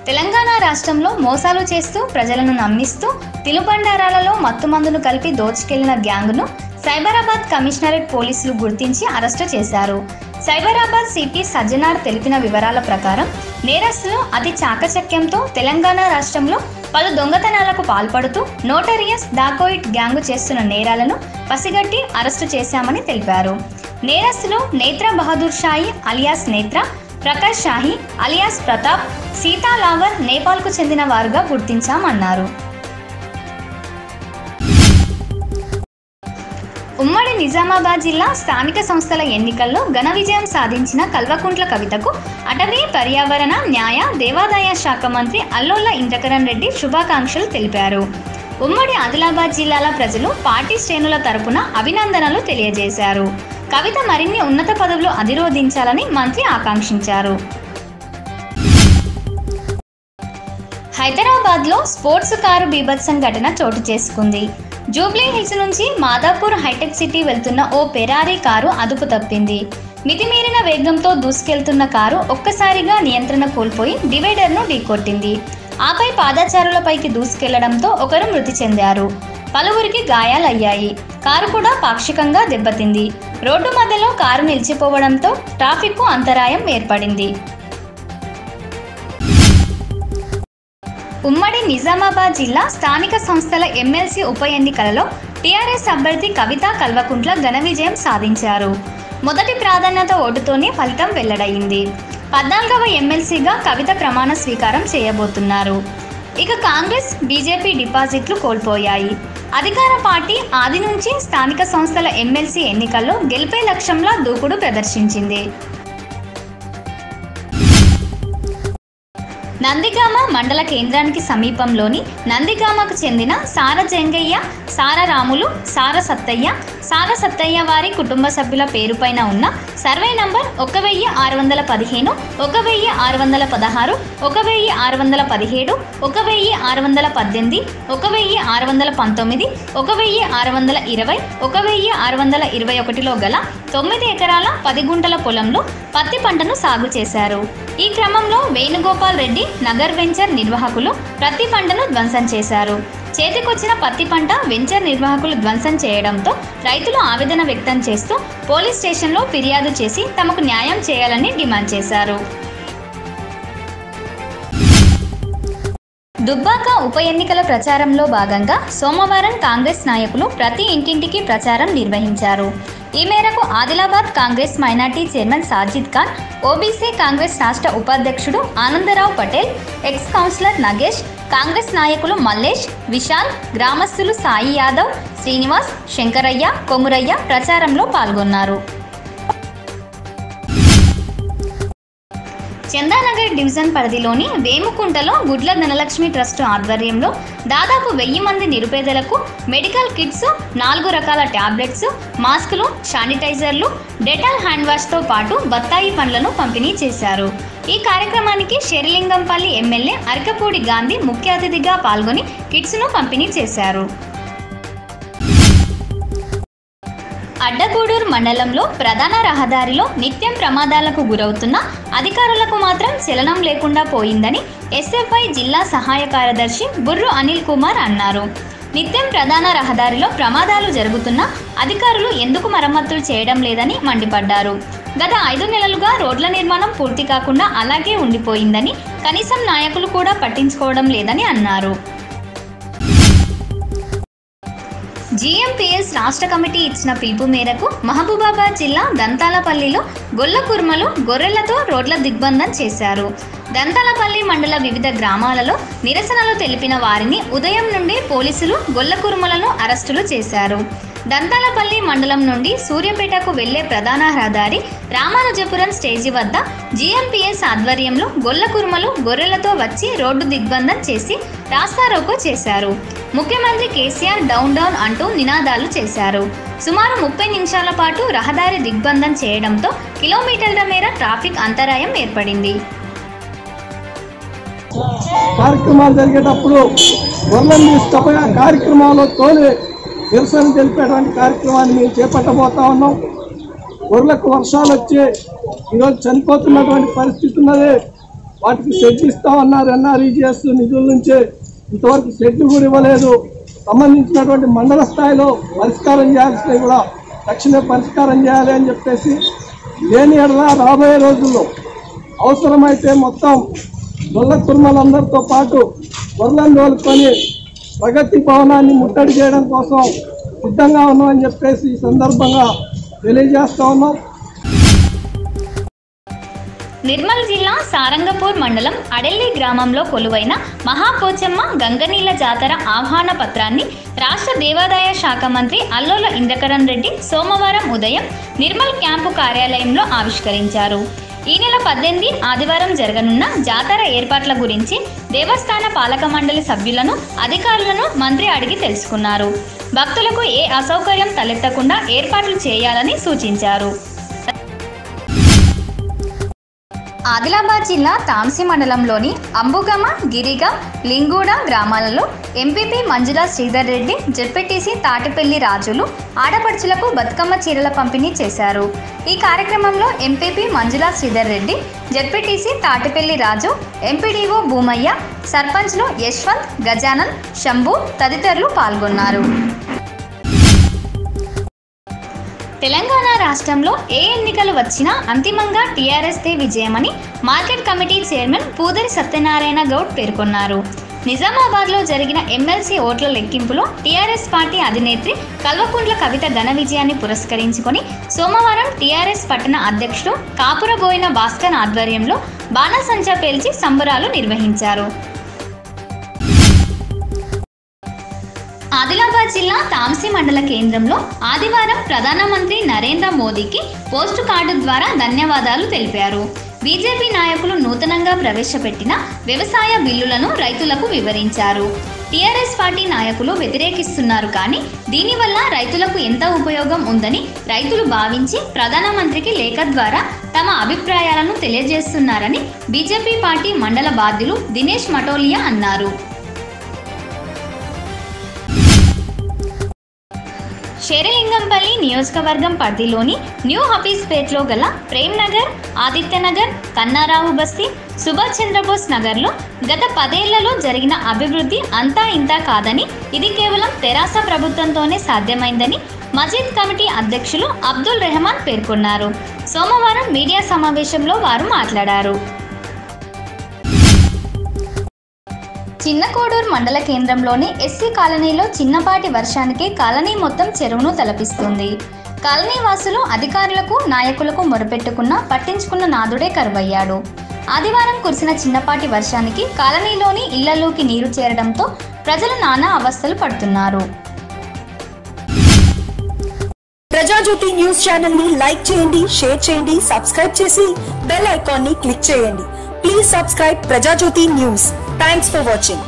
తెలంగాణ రాష్ట్రంలో మోసాలు చేస్తూ ప్రజలను నమ్మిస్తూ తినుబండారాలలో మత్తుమందును కలిపి దోచుకెళ్లిన గ్యాంగ్ను సైబరాబాద్ కమిషనరేట్ పోలీసులు గుర్తించి అరెస్టు చేశారు. సైబరాబాద్ సిపి సజ్జనార్ తెలిపిన వివరాల ప్రకారం నేరస్తులు అతి చాకచక్యంతో తెలంగాణ రాష్ట్రంలో పలు దొంగతనాలకు పాల్పడుతూ నోటరియస్ డాకోయిట్ గ్యాంగు చేస్తున్న నేరాలను పసిగట్టి అరెస్టు చేశామని తెలిపారు. నేరస్తులు నేత్ర బహదూర్ షాయి అలియాస్ నేత్ర, ప్రకాష్ షాహి అలియాస్ ప్రతాప్, సీతా లావర్ నేపాల్కు చెందిన వారుగా గుర్తించామన్నారు. ఉమ్మడి నిజామాబాద్ జిల్లా స్థానిక సంస్థల ఎన్నికల్లో ఘన విజయం సాధించిన కల్వకుంట్ల కవితకు అటవీ, పర్యావరణ, న్యాయ, దేవాదాయ శాఖ మంత్రి అల్లోల ఇంద్రకరణ్ రెడ్డి శుభాకాంక్షలు తెలిపారు. ఉమ్మడి ఆదిలాబాద్ జిల్లాల ప్రజలు పార్టీ శ్రేణుల తరపున అభినందనలు తెలియజేశారు. కవిత మరిన్ని ఉన్నత పదవులు అధిరోధించాలని మంత్రి ఆకాంక్షించారు. హైదరాబాద్లో స్పోర్ట్స్ కారు బీభత్సం ఘటన చోటు చేసుకుంది. జూబ్లీ హిల్స్ నుంచి మాదాపూర్ హైటెక్ సిటీ వెళ్తున్న ఓ ఫెరారీ కారు అదుపు తప్పింది. మితిమీరిన వేగంతో దూసుకెళ్తున్న కారు ఒక్కసారిగా నియంత్రణ కోల్పోయి డివైడర్ను ఢీకొట్టింది. ఆపై పాదచారులపైకి దూసుకెళ్లడంతో ఒకరు మృతి చెందారు. పలువురికి గాయాలయ్యాయి. కారు కూడా పాక్షికంగా దెబ్బతింది. రోడ్డు మధ్యలో కారు నిలిచిపోవడంతో ట్రాఫిక్కు అంతరాయం ఏర్పడింది. ఉమ్మడి నిజామాబాద్ జిల్లా స్థానిక సంస్థల ఎమ్మెల్సీ ఉప ఎన్నికలలో టీఆర్ఎస్ అభ్యర్థి కవిత కల్వకుంట్ల ఘన విజయం సాధించారు. మొదటి ప్రాధాన్యత ఓటుతోనే ఫలితం వెల్లడైంది. 14వ ఎమ్మెల్సీగా కవిత ప్రమాణ స్వీకారం చేయబోతున్నారు. ఇక కాంగ్రెస్, బీజేపీ డిపాజిట్లు కోల్పోయాయి. అధికార పార్టీ ఆది నుంచి స్థానిక సంస్థల ఎమ్మెల్సీ ఎన్నికల్లో గెలిపే లక్ష్యంలో దూకుడు ప్రదర్శించింది. నందిగామ మండల కేంద్రానికి సమీపంలోని నందిగామకు చెందిన సార జంగయ్య, సార రాములు, సార సత్తయ్య, సార సత్తయ్య వారి కుటుంబ సభ్యుల పేరుపైన ఉన్న సర్వే నంబర్ 1615, 1616, 1617, 1618, 1619, 1620, 1621లో గల 9 ఎకరాల 10 గుంటల పొలంలో పత్తి పంటను సాగు చేశారు. ఈ క్రమంలో వేణుగోపాల్ రెడ్డి నగర్ వెంచర్ నిర్వాహకులు పత్తి పంటను ధ్వంసం చేశారు. చేతికొచ్చిన పత్తి పంట వెంచర్ నిర్వాహకులు ధ్వంసం చేయడంతో రైతులు ఆవేదన వ్యక్తం చేస్తూ పోలీస్ స్టేషన్లో ఫిర్యాదు చేసి తమకు న్యాయం చేయాలని డిమాండ్ చేశారు. దుబ్బాక ఉప ఎన్నికల ప్రచారంలో భాగంగా సోమవారం కాంగ్రెస్ నాయకులు ప్రతి ఇంటింటికి ప్రచారం నిర్వహించారు. ఈ మేరకు Adilabad Congress minority chairman Sajid Khan, OBC Congress రాష్ట్ర ఉపాధ్యక్షుడు ఆనందరావు పటేల్, ఎక్స్ కౌన్సిలర్ నగేష్, కాంగ్రెస్ నాయకులు మల్లేష్, విశాల్, గ్రామస్తులు సాయి యాదవ్, శ్రీనివాస్, శంకరయ్య, కొమురయ్య ప్రచారంలో పాల్గొన్నారు. చందానగర్ డివిజన్ పరిధిలోని వేముకుంటలో గుడ్ల ధనలక్ష్మి ట్రస్ట్ ఆధ్వర్యంలో దాదాపు 1000 మంది నిరుపేదలకు మెడికల్ కిట్స్, 4 రకాల ట్యాబ్లెట్స్, మాస్కులు, శానిటైజర్లు, డెటాల్ హ్యాండ్ వాష్తో పాటు బత్తాయి పండ్లను పంపిణీ చేశారు. ఈ కార్యక్రమానికి శేరిలింగంపల్లి ఎమ్మెల్యే అరకపూడి గాంధీ ముఖ్య అతిథిగా పాల్గొని కిట్స్ను పంపిణీ చేశారు. అడ్డగూడూరు మండలంలో ప్రధాన రహదారిలో నిత్యం ప్రమాదాలకు గురవుతున్న అధికారులకు మాత్రం చలనం లేకుండా పోయిందని ఎస్ఎఫ్ఐ జిల్లా సహాయ కార్యదర్శి బుర్రు అనిల్ కుమార్ అన్నారు. నిత్యం ప్రధాన రహదారిలో ప్రమాదాలు జరుగుతున్నా అధికారులు ఎందుకు మరమ్మతులు చేయడం లేదని మండిపడ్డారు. గత 5 నెలలుగా రోడ్ల నిర్మాణం పూర్తి కాకుండా అలాగే ఉండిపోయిందని, కనీసం నాయకులు కూడా పట్టించుకోవడం లేదని అన్నారు. జీఎంపీఎస్ రాష్ట్ర కమిటీ ఇచ్చిన పిలుపు మేరకు మహబూబాబాద్ జిల్లా దంతాలపల్లిలో గొల్ల కుర్మలు గొర్రెలతో రోడ్ల దిగ్బంధం చేశారు. దంతాలపల్లి మండల వివిధ గ్రామాలలో నిరసనలు తెలిపిన వారిని ఉదయం నుండి పోలీసులు గొల్ల కుర్మలను అరెస్టులు చేశారు. దంతాలపల్లి మండలం నుండి సూర్యాపేటకు వెళ్లే ప్రధాన రహదారి రామానుజపురం స్టేజి వద్ద జీఎంపీఎస్ ఆధ్వర్యంలో గొల్ల కుర్మలు గొర్రెలతో వచ్చి రోడ్డు దిగ్బంధం చేసి రాస్తారోకో చేశారు. ముఖ్యమంత్రి కేసీఆర్ డౌన్ డౌన్ అంటూ నినాదాలు చేశారు. సుమారు 30 నిమిషాల పాటు రహదారి దిగ్బంధం చేయడంతో కిలోమీటర్ల మేర ట్రాఫిక్ అంతరాయం ఏర్పడింది. కార్యక్రమాలు జరిగేటప్పుడు గొర్రెల్ని ఇష్టపడే కార్యక్రమాల్లో తోలి నిరసన తెలిపేటువంటి కార్యక్రమాన్ని మేము చేపట్టబోతా ఉన్నాం. గొర్రెలకు వర్షాలు వచ్చి ఈరోజు చనిపోతున్నటువంటి పరిస్థితి ఉన్నది. వాటికి షెడ్ ఇస్తామన్నారు ఎన్ఆర్ఈజీఎస్ నిధుల నుంచే, ఇంతవరకు షెడ్లు కూడా ఇవ్వలేదు. సంబంధించినటువంటి మండల స్థాయిలో పరిష్కారం చేయాల్సినవి కూడా తక్షణమే పరిష్కారం చేయాలి అని చెప్పేసి, లేని ఎడల రాబోయే రోజుల్లో అవసరమైతే మొత్తం గొల్ల కుర్మలందరితో పాటు గొర్రెలను తోలుకొని ప్రగతి భవనాన్ని ముట్టడి చేయడం కోసం సిద్ధంగా ఉన్నామని చెప్పేసి ఈ సందర్భంగా తెలియజేస్తా ఉన్నాం. నిర్మల్ జిల్లా సారంగపూర్ మండలం అడెల్లి గ్రామంలో కొలువైన మహాపోచమ్మ గంగనీళ్ల జాతర ఆహ్వాన పత్రాన్ని రాష్ట్ర దేవాదాయ శాఖ మంత్రి అల్లోల ఇంద్రకరణ్ రెడ్డి సోమవారం ఉదయం నిర్మల్ క్యాంపు కార్యాలయంలో ఆవిష్కరించారు. ఈ నెల 18 ఆదివారం జరగనున్న జాతర ఏర్పాట్ల గురించి దేవస్థాన పాలక మండలి సభ్యులను, అధికారులను మంత్రి అడిగి తెలుసుకున్నారు. భక్తులకు ఏ అసౌకర్యం తలెత్తకుండా ఏర్పాట్లు చేయాలని సూచించారు. ఆదిలాబాద్ జిల్లా తాంసి మండలంలోని అంబుగమ, గిరిగ, లింగూడ గ్రామాలలో ఎంపీపీ మంజుల శ్రీధర్ రెడ్డి, జెడ్పీటీసీ తాటిపల్లి రాజులు ఆడపడుచులకు బతుకమ్మ చీరల పంపిణీ చేశారు. ఈ కార్యక్రమంలో ఎంపీపీ మంజుల శ్రీధర్ రెడ్డి, జెడ్పీటీసీ తాటిపల్లి రాజు, ఎంపీడీఓ భూమయ్య, సర్పంచ్లు యశ్వంత్, గజానన్, శంభు తదితరులు పాల్గొన్నారు. తెలంగాణ రాష్ట్రంలో ఏ ఎన్నికలు వచ్చినా అంతిమంగా టీఆర్ఎస్దే విజయమని market committee chairman Pudari Satyanarayana Goud పేర్కొన్నారు. నిజామాబాద్లో జరిగిన ఎమ్మెల్సీ ఓట్ల లెక్కింపులో టీఆర్ఎస్ పార్టీ అధినేత్రి కల్వకుంట్ల కవిత ఘన విజయాన్ని పురస్కరించుకొని సోమవారం టీఆర్ఎస్ పట్టణ అధ్యక్షుడు కాపురబోయిన భాస్కర్ ఆధ్వర్యంలో బాణసంచా పేల్చి సంబరాలు నిర్వహించారు. ఆదిలాబాద్ జిల్లా తాంసి మండల కేంద్రంలో ఆదివారం ప్రధానమంత్రి నరేంద్ర మోదీకి పోస్టు కార్డు ద్వారా ధన్యవాదాలు తెలిపారు. బీజేపీ నాయకులు నూతనంగా ప్రవేశపెట్టిన వ్యవసాయ బిల్లులను రైతులకు వివరించారు. టీఆర్ఎస్ పార్టీ నాయకులు వ్యతిరేకిస్తున్నారు, కానీ దీనివల్ల రైతులకు ఎంత ఉపయోగం ఉందని రైతులు భావించి ప్రధానమంత్రికి లేఖ ద్వారా తమ అభిప్రాయాలను తెలియజేస్తున్నారని బీజేపీ పార్టీ మండల బాధ్యులు దినేష్ మటోలియా అన్నారు. శేరిలింగంపల్లి నియోజకవర్గం పరిధిలోని న్యూ హఫీజ్పేట్లో గల ప్రేమ్ నగర్, ఆదిత్యనగర్, కన్నారావు బస్తీ, సుభాష్ చంద్రబోస్ నగర్లో గత 10 ఏళ్లలో జరిగిన అభివృద్ధి అంతా ఇంతా కాదని, ఇది కేవలం తెరాస ప్రభుత్వంతోనే సాధ్యమైందని మజీద్ కమిటీ అధ్యక్షులు అబ్దుల్ రెహమాన్ పేర్కొన్నారు. సోమవారం మీడియా సమావేశంలో వారు మాట్లాడారు. చిన్నకోడూరు మండల కేంద్రంలోని ఎస్సీ కాలనీలో చిన్నపాటి వర్షానికి కాలనీ మొత్తం చెరువును తలపిస్తుంది. కాలనీ వాసులు అధికారులకు, నాయకులకు మొరపెట్టుకున్నా పట్టించుకున్న నాదుడే కరువయ్యాడు. ఆదివారం కురిసిన చిన్నపాటి వర్షానికి కాలనీలోని ఇళ్లలోకి నీరు చేరడంతో ప్రజలు నానా అవస్థలు పడుతున్నారు. ప్రజాజ్యోతి న్యూస్ ఛానల్ ని లైక్ చేయండి, షేర్ చేయండి, సబ్స్క్రైబ్ చేసి బెల్ ఐకాన్ ని క్లిక్ చేయండి. Please subscribe Prajajyothi news. Thanks for watching.